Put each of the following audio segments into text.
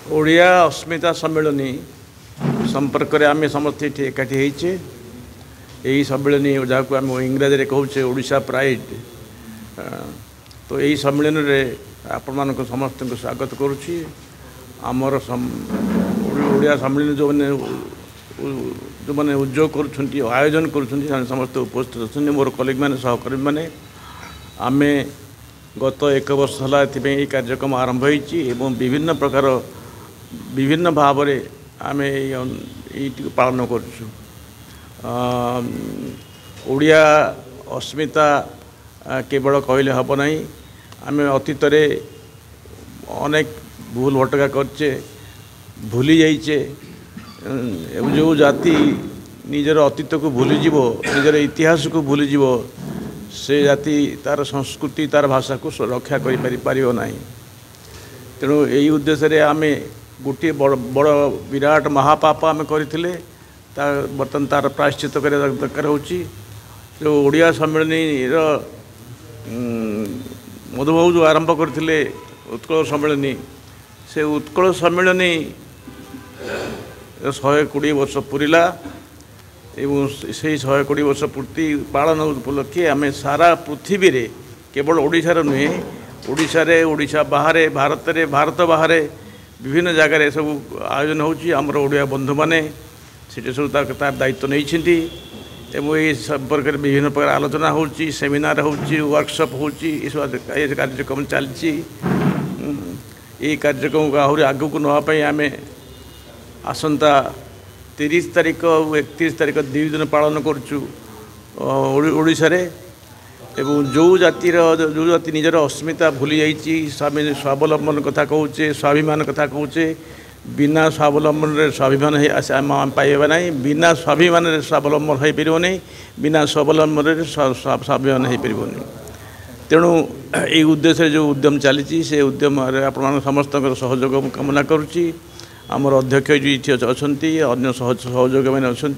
ओडिया अस्मिता सम्मेलनी संपर्क में आम समस्त एकाठी होइछे। यही सम्मेलनी जहाँ को आम इंग्राजी में कहूचे ओडिशा प्राइड। तो यही सम्मेलन में आपण मान समस्त को स्वागत करुच्ची। आमर ओडिया सम्मेलन जो मैंने उद्योग कर आयोजन कर समस्त उपस्थित अच्छा मोर कलिग मैंने सहकर्मी मैंने आम गत एक वर्ष है कार्यक्रम आरंभ होती विभिन्न प्रकार विभिन्न भाव में आम ये पालन करुँ। ओडिया अस्मिता केवल कहले हम ना आम अतीत अनेक भूल भटका करचे भूली जाइचे। जो जाति निजर अतीत को भूलीज निजर इतिहास को भूलीज से जाति तार संस्कृति तार भाषा को रक्षा कर ना। तेणु यही उद्देश्य आम गोटे बड़ विराट महापाप आम करते बर्तमान तार प्रायश्चित करने दरकार हो। जो ओडिया सम्मेलनी मधुबाबू जो आरंभ करते उत्कल सम्मेलनी से उत्कल सम्मेलनी 120 वर्ष पूरीला एवं से 120 वर्ष पूर्ति पालन उपलक्षे आम सारा पृथ्वी रे केवल ओडिशार नुहे ओडिशा बाहर भारत बाहर विभिन्न जगार सब आयोजन होमर ओडिया बंधु मैंने सब तार दायित्व नहीं एवं ये संपर्क में विभिन्न प्रकार आलोचना हो सेमिनार हो वर्कशॉप हो कार्यक्रम चलती। ये कार्यक्रम को आहरी आग को नापी आम आसंता 30 तारीख और 31 तारीख 2 दिन पालन करुच्छा एवं जो जाति निजर अस्मिता भूली जाइए स्वावलंबन कथा कहूचे स्वाभिमान कथा कहूचे बिना स्वावलंबन स्वाभिमान पाइबा ना बिना स्वाभिमान स्वावलंबन हो पार नहीं बिना स्वावलंबन स्वाभिमान हो पार। तेणु ये उद्देश्य जो उद्यम चली से उद्यम आप समस्त सहयोग कामना करुच्ची। आमर अध्यक्ष जी अच्छा अन्य सहयोग मैंने अच्छा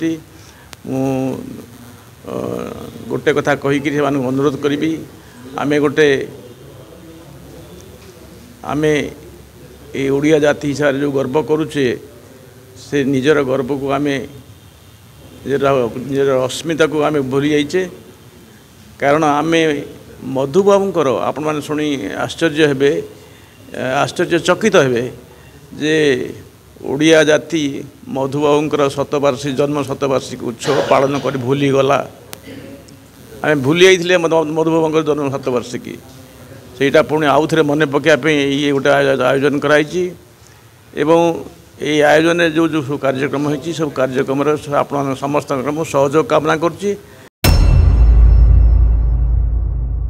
गोटे कथा कहीकि अनुरोध करी आम गोटे आम ये ओडिया जाति हिसाब से जो गर्व करुचे से निजर गर्व को आम निजर अस्मिता को आम भूली जाइए। कारण आम मधुबाबूंकर आपण मैंने शुणी आश्चर्य हेबे आश्चर्यचकित हेबे जे ओडिया जाति मधुबाबूंकर शतवार्षिक जन्म शतवार्षिक उत्सव पालन कर भूली गला। आम भूली जाइए मधुबाबूंकर जन्म शतवार्षिकी सेटा पुणी आउ थे मन पकाइवाई ये गोटे आयोजन कराई एवं ये आयोजन जो जो सब कार्यक्रम होती सब कार्यक्रम आप समस्त सहयोग कामना करुच्ची।